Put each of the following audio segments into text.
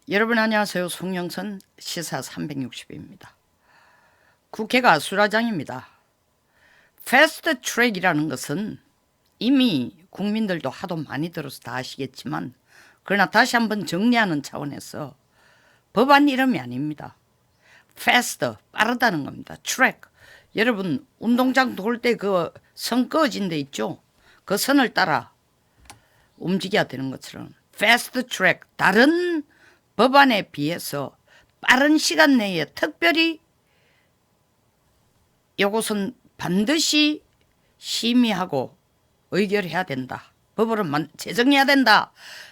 여러분 안녕하세요. 송영선 시사 360입니다. 국회가 아수라장입니다. 패스트 트랙이라는 것은 이미 국민들도 하도 많이 들어서 다 아시겠지만, 그러나 다시 한번 정리하는 차원에서 법안 이름이 아닙니다. 패스트, 빠르다는 겁니다. 트랙, 여러분 운동장 돌 때 그 선 꺼진 데 있죠? 그 선을 따라 움직여야 되는 것처럼 패스트 트랙, 다른 법안에 비해서 빠른 시간 내에 특별히 이것은 반드시 심의하고 의결해야 된다. 법으로 제정해야 된다.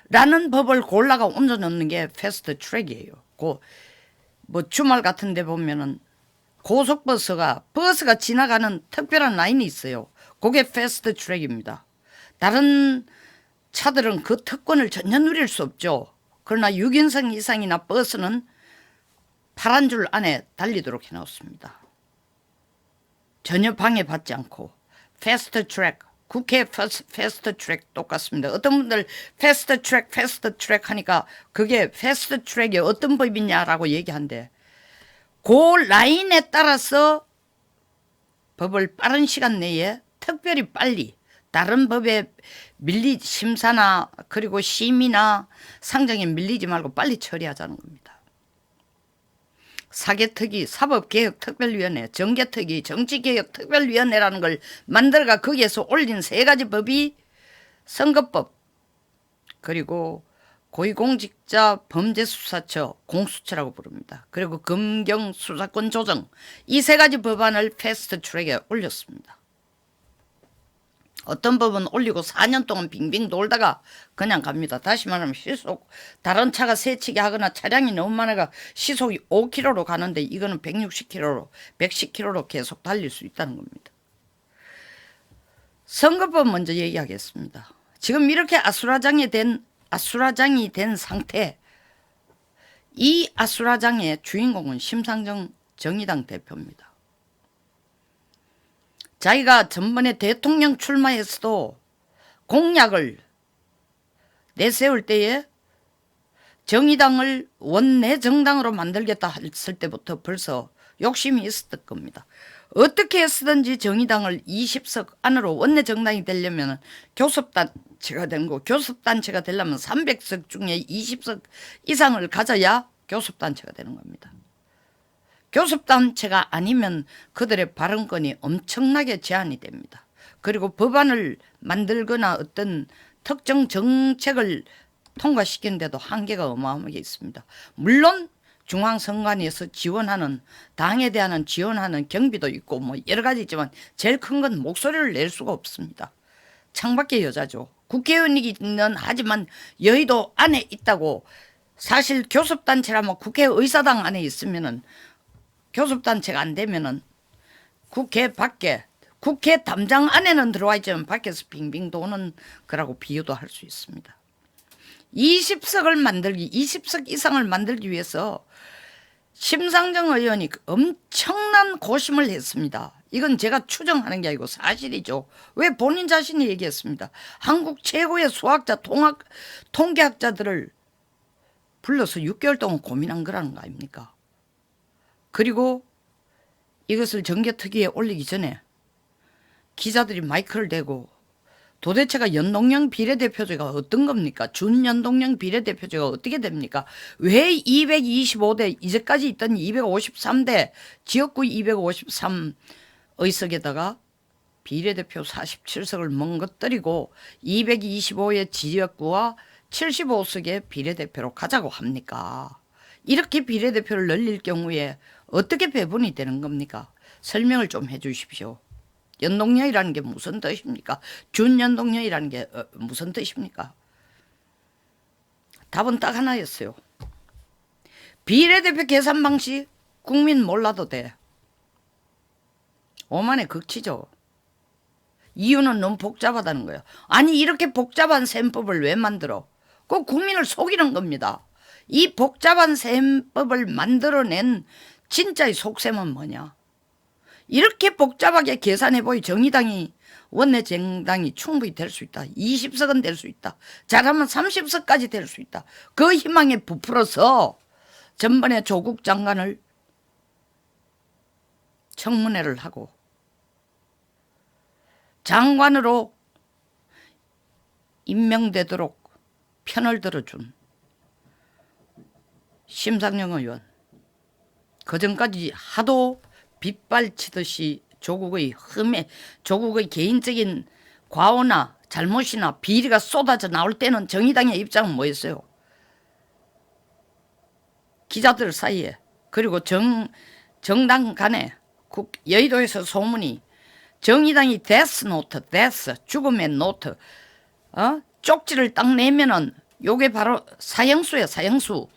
라는 법을 골라가 얹어놓는 게 패스트 트랙이에요. 뭐 주말 같은 데 보면은 고속버스가 지나가는 특별한 라인이 있어요. 그게 패스트 트랙입니다. 다른 차들은 그 특권을 전혀 누릴 수 없죠. 그러나 6인승 이상이나 버스는 파란 줄 안에 달리도록 해놓습니다. 전혀 방해받지 않고. 패스트 트랙, 국회 패스트 트랙 똑같습니다. 어떤 분들 패스트 트랙 하니까 그게 패스트 트랙이 어떤 법이냐라고 얘기한대. 그 라인에 따라서 법을 빠른 시간 내에 특별히 빨리, 다른 법에 심사나 그리고 심의나 상정에 밀리지 말고 빨리 처리하자는 겁니다. 사개특위, 사법개혁특별위원회, 정개특위, 정치개혁특별위원회라는 걸 만들어가 거기에서 올린 세 가지 법이 선거법, 그리고 고위공직자 범죄수사처, 공수처라고 부릅니다. 그리고 검경수사권 조정, 이 세 가지 법안을 패스트 트랙에 올렸습니다. 어떤 법은 올리고 4년 동안 빙빙 돌다가 그냥 갑니다. 다시 말하면 시속, 다른 차가 세치게 하거나 차량이 너무 많아가 시속이 5km로 가는데 이거는 160km로 110km로 계속 달릴 수 있다는 겁니다. 선거법 먼저 얘기하겠습니다. 지금 이렇게 아수라장이 된 상태, 이 아수라장의 주인공은 심상정 정의당 대표입니다. 자기가 전번에 대통령 출마했어도 공약을 내세울 때에 정의당을 원내 정당으로 만들겠다 했을 때부터 벌써 욕심이 있었을 겁니다. 어떻게 해서든지 정의당을 20석 안으로 원내 정당이 되려면 교섭단체가 되는 거, 교섭단체가 되려면 300석 중에 20석 이상을 가져야 교섭단체가 되는 겁니다. 교섭단체가 아니면 그들의 발언권이 엄청나게 제한이 됩니다. 그리고 법안을 만들거나 어떤 특정 정책을 통과시키는데도 한계가 어마어마하게 있습니다. 물론 중앙선관위에서 지원하는, 당에 대한 지원하는 경비도 있고 뭐 여러 가지 있지만 제일 큰 건 목소리를 낼 수가 없습니다. 창밖의 여자죠. 국회의원이기는 하지만 여의도 안에 있다고. 사실 교섭단체라면 국회의사당 안에 있으면은, 교섭단체가 안 되면은 국회 밖에, 국회 담장 안에는 들어와 있지만 밖에서 빙빙 도는 거라고 비유도 할 수 있습니다. 20석 이상을 만들기 위해서 심상정 의원이 엄청난 고심을 했습니다. 이건 제가 추정하는 게 아니고 사실이죠. 왜 본인 자신이 얘기했습니다. 한국 최고의 수학자, 통계학자들을 불러서 6개월 동안 고민한 거라는 거 아닙니까? 그리고 이것을 정개특위에 올리기 전에 기자들이 마이크를 대고 도대체가 연동형 비례대표제가 어떤 겁니까? 준연동형 비례대표제가 어떻게 됩니까? 왜 225대, 이제까지 있던 253대 지역구 253 의석에다가 비례대표 47석을 멍것들이고 225의 지역구와 75석의 비례대표로 가자고 합니까? 이렇게 비례대표를 늘릴 경우에 어떻게 배분이 되는 겁니까? 설명을 좀 해 주십시오. 연동형이라는 게 무슨 뜻입니까? 준연동형이라는 게 무슨 뜻입니까? 답은 딱 하나였어요. 비례대표 계산 방식 국민 몰라도 돼. 오만의 극치죠. 이유는 너무 복잡하다는 거예요. 아니 이렇게 복잡한 셈법을 왜 만들어? 그 국민을 속이는 겁니다. 이 복잡한 셈법을 만들어낸 진짜의 속셈은 뭐냐? 이렇게 복잡하게 계산해 보이 정의당이 원내 정당이 충분히 될 수 있다. 20석은 될 수 있다. 잘하면 30석까지 될 수 있다. 그 희망에 부풀어서 전번에 조국 장관을 청문회를 하고 장관으로 임명되도록 편을 들어준 심상정 의원, 그전까지 하도 빗발치듯이 조국의 흠에, 조국의 개인적인 과오나 잘못이나 비리가 쏟아져 나올 때는 정의당의 입장은 뭐였어요? 기자들 사이에, 그리고 정당 간에 여의도에서 소문이 정의당이 데스노트, 죽음의 노트, 쪽지를 딱 내면은 요게 바로 사형수예요. 사형수.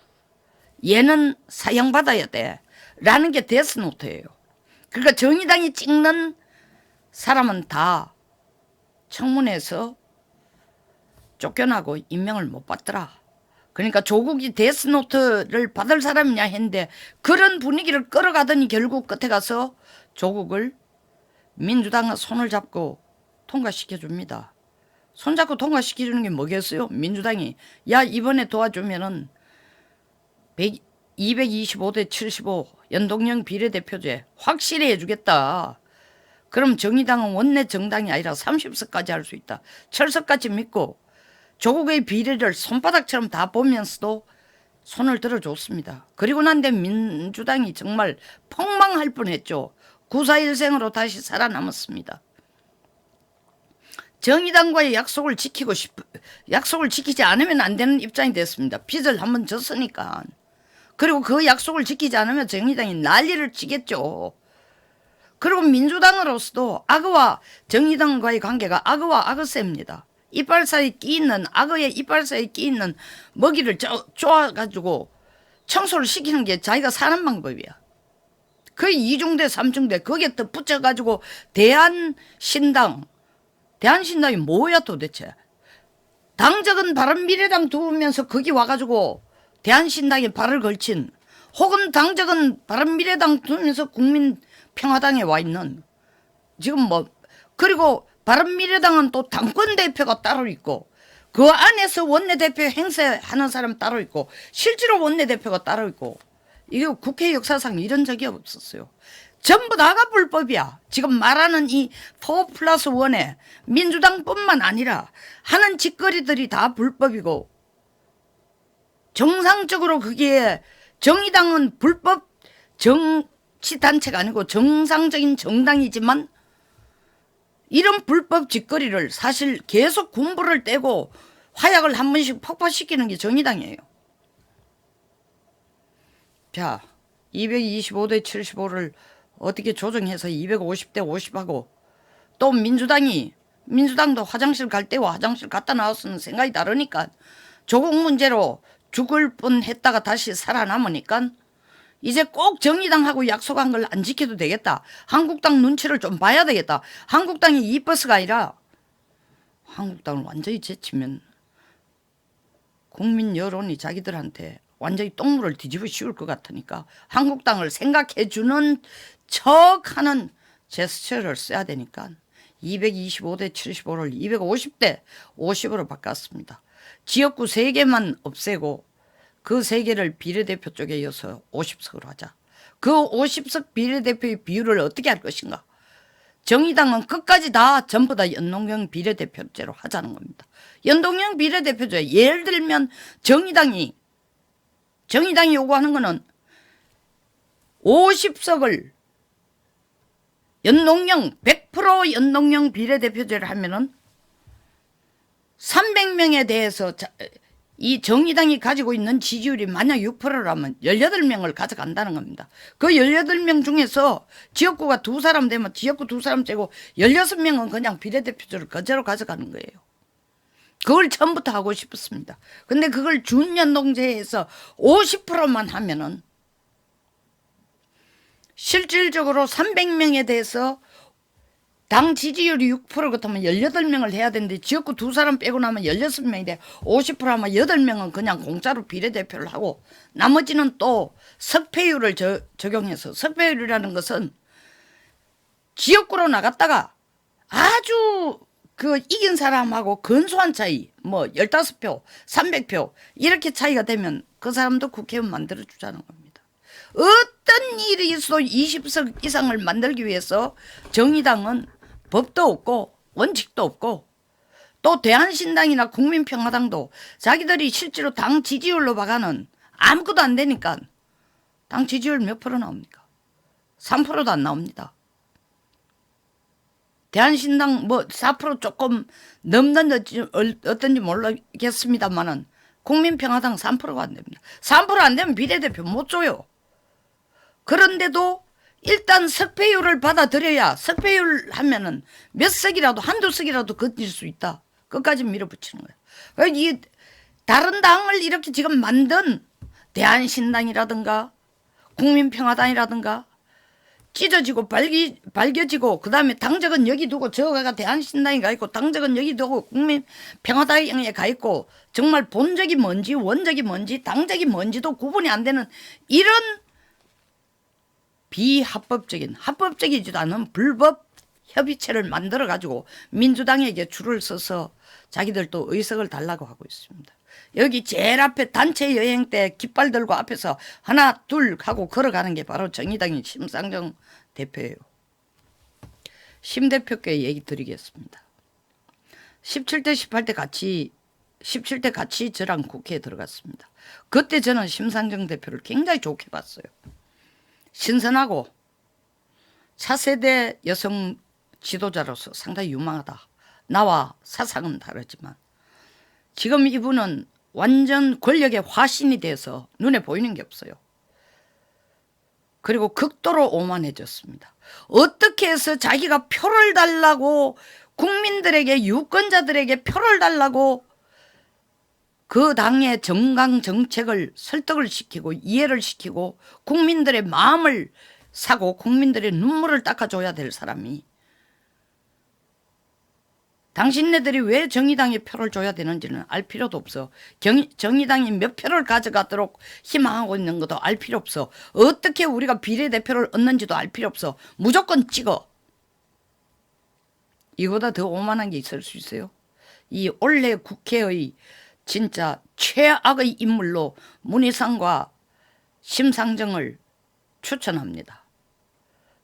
얘는 사형받아야 돼 라는 게 데스노트예요. 그러니까 정의당이 찍는 사람은 다 청문회에서 쫓겨나고 임명을 못 받더라. 그러니까 조국이 데스노트를 받을 사람이냐 했는데 그런 분위기를 끌어가더니 결국 끝에 가서 조국을 민주당과 손을 잡고 통과시켜줍니다. 손잡고 통과시켜주는 게 뭐겠어요? 민주당이 야 이번에 도와주면은 225대 75 연동형 비례대표제 확실히 해주겠다. 그럼 정의당은 원내 정당이 아니라 30석까지 할 수 있다. 철석까지 믿고 조국의 비례를 손바닥처럼 다 보면서도 손을 들어줬습니다. 그리고 난 뒤 민주당이 정말 폭망할 뻔했죠. 9.4일생으로 다시 살아남았습니다. 정의당과의 약속을 지키지 않으면 안 되는 입장이 됐습니다. 빚을 한번 졌으니까. 그리고 그 약속을 지키지 않으면 정의당이 난리를 치겠죠. 그리고 민주당으로서도 악어와 정의당과의 관계가 악어와 악어새입니다. 이빨 사이에 끼 있는, 악어의 이빨 사이에 끼 있는 먹이를 쪼아가지고 청소를 시키는 게 자기가 사는 방법이야. 그 이중대 삼중대 거기에 또 붙여가지고 대한신당이 뭐야 도대체. 당적은 바른미래당 두면서 거기 와가지고 대한신당에 발을 걸친, 혹은 당적은 바른미래당 두면서 국민평화당에 와 있는, 지금 뭐, 그리고 바른미래당은 또 당권대표가 따로 있고 그 안에서 원내대표 행세하는 사람 따로 있고 실제로 원내대표가 따로 있고, 이거 국회 역사상 이런 적이 없었어요. 전부 다가 불법이야. 지금 말하는 이 4+1에 민주당뿐만 아니라 하는 짓거리들이 다 불법이고, 정상적으로 그게 정의당은 불법 정치단체가 아니고 정상적인 정당이지만 이런 불법 짓거리를 사실 계속 군부를 떼고 화약을 한 번씩 폭파시키는 게 정의당이에요. 자, 225대 75를 어떻게 조정해서 250대 50하고, 또 민주당도 화장실 갈 때와 화장실 갔다 나왔으면 생각이 다르니까 조국 문제로 죽을 뻔했다가 다시 살아남으니까 이제 꼭 정의당하고 약속한 걸 안 지켜도 되겠다. 한국당 눈치를 좀 봐야 되겠다. 한국당이 이버스가 아니라 한국당을 완전히 제치면 국민 여론이 자기들한테 완전히 똥물을 뒤집어 씌울 것 같으니까 한국당을 생각해 주는 척하는 제스처를 써야 되니까 225대 75를 250대 50으로 바꿨습니다. 지역구 3개만 없애고 그 3개를 비례대표 쪽에 이어서 50석으로 하자. 그 50석 비례대표의 비율을 어떻게 할 것인가. 정의당은 끝까지 다 전부 다 연동형 비례대표제로 하자는 겁니다. 연동형 비례대표제, 예를 들면 정의당이 요구하는 거는 50석을 연동형 100% 연동형 비례대표제를 하면은 300명에 대해서 이 정의당이 가지고 있는 지지율이 만약 6%라면 18명을 가져간다는 겁니다. 그 18명 중에서 지역구가 2사람 되면 지역구 2사람 째고 16명은 그냥 비례대표제를 그대로 가져가는 거예요. 그걸 처음부터 하고 싶었습니다. 근데 그걸 준연동제에서 50%만 하면은 실질적으로 300명에 대해서 당 지지율이 6% 같으면 18명을 해야 되는데 지역구 2사람 빼고 나면 16명이 돼. 50% 하면 8명은 그냥 공짜로 비례대표를 하고 나머지는 또 석패율을 적용해서, 석패율이라는 것은 지역구로 나갔다가 아주 그 이긴 사람하고 근소한 차이, 뭐 15표, 300표 이렇게 차이가 되면 그 사람도 국회의원 만들어주자는 겁니다. 어떤 일이 있어도 20석 이상을 만들기 위해서 정의당은 법도 없고 원칙도 없고 또 대한신당이나 국민평화당도 자기들이 실제로 당 지지율로 봐가는 아무것도 안 되니까 당 지지율 몇 프로 나옵니까? 3%도 안 나옵니다. 대한신당 뭐 4% 조금 넘는 어떤지 모르겠습니다만은 국민평화당 3%가 안 됩니다. 3% 안 되면 비례대표 못 줘요. 그런데도 일단 석패율을 받아들여야 석패율 하면은 몇 석이라도 한두 석이라도 거칠 수 있다. 끝까지 밀어붙이는 거예요. 이 다른 당을 이렇게 지금 만든 대한신당이라든가 국민평화당이라든가 찢어지고 발겨지고 그 다음에 당적은 여기 두고 저가 대한신당에 가 있고 당적은 여기 두고 국민평화당에 가 있고 정말 본적이 뭔지 원적이 뭔지 당적이 뭔지도 구분이 안 되는 이런 비합법적인 합법적이지도 않은 불법 협의체를 만들어 가지고 민주당에게 줄을 서서 자기들도 의석을 달라고 하고 있습니다. 여기 제일 앞에 단체 여행 때 깃발 들고 앞에서 하나 둘 하고 걸어가는 게 바로 정의당의 심상정 대표예요. 심 대표께 얘기 드리겠습니다. 17대 18대 같이 17대 같이 저랑 국회에 들어갔습니다. 그때 저는 심상정 대표를 굉장히 좋게 봤어요. 신선하고 차세대 여성 지도자로서 상당히 유망하다. 나와 사상은 다르지만 지금 이분은 완전 권력의 화신이 돼서 눈에 보이는 게 없어요. 그리고 극도로 오만해졌습니다. 어떻게 해서 자기가 표를 달라고 국민들에게 유권자들에게 표를 달라고 그 당의 정강 정책을 설득을 시키고 이해를 시키고 국민들의 마음을 사고 국민들의 눈물을 닦아줘야 될 사람이 당신네들이 왜 정의당에 표를 줘야 되는지는 알 필요도 없어. 정의당이 몇 표를 가져가도록 희망하고 있는 것도 알 필요 없어. 어떻게 우리가 비례대표를 얻는지도 알 필요 없어. 무조건 찍어. 이거보다 더 오만한 게 있을 수 있어요? 이 올해 국회의 진짜 최악의 인물로 문희상과 심상정을 추천합니다.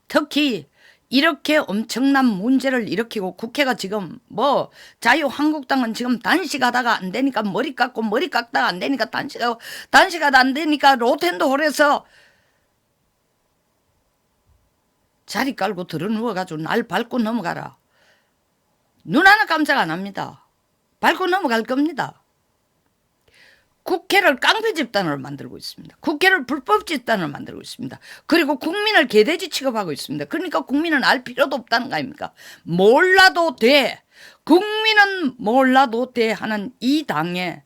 특히 이렇게 엄청난 문제를 일으키고 국회가 지금 뭐 자유한국당은 지금 단식하다가 안 되니까 머리 깎고 머리 깎다가 안 되니까 단식하다 안 되니까 로텐도 홀에서 자리 깔고 들어 누워가지고 날 밟고 넘어가라. 눈 하나 깜짝 안 합니다. 밟고 넘어갈 겁니다. 국회를 깡패 집단으로 만들고 있습니다. 국회를 불법 집단으로 만들고 있습니다. 그리고 국민을 개돼지 취급하고 있습니다. 그러니까 국민은 알 필요도 없다는 거 아닙니까? 몰라도 돼. 국민은 몰라도 돼 하는 이 당에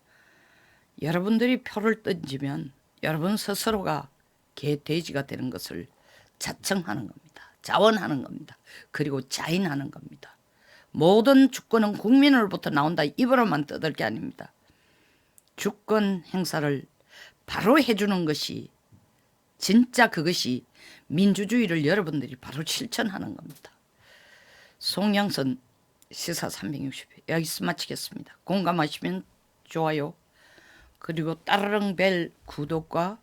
여러분들이 표를 던지면 여러분 스스로가 개돼지가 되는 것을 자청하는 겁니다. 자원하는 겁니다. 그리고 자인하는 겁니다. 모든 주권은 국민으로부터 나온다. 입으로만 떠들 게 아닙니다. 주권 행사를 바로 해주는 것이 진짜 그것이 민주주의를 여러분들이 바로 실천하는 겁니다. 송영선 시사 360회 여기서 마치겠습니다. 공감하시면 좋아요 그리고 따르릉 벨 구독과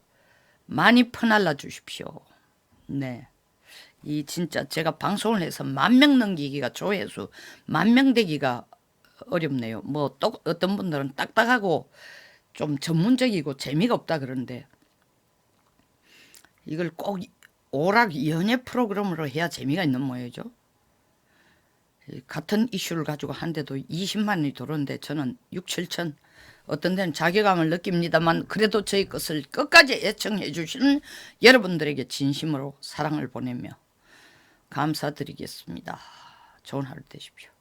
많이 퍼날라 주십시오. 네, 이 진짜 제가 방송을 해서 10,000명 넘기기가 조회수 10,000명 되기가 어렵네요. 뭐 또 어떤 분들은 딱딱하고 좀 전문적이고 재미가 없다 그러는데 이걸 꼭 오락 연예 프로그램으로 해야 재미가 있는 모양이죠. 같은 이슈를 가지고 한데도 20만이 들어오는데 저는 6, 7천 어떤 데는 자괴감을 느낍니다만 그래도 저희 것을 끝까지 애청해 주시는 여러분들에게 진심으로 사랑을 보내며 감사드리겠습니다. 좋은 하루 되십시오.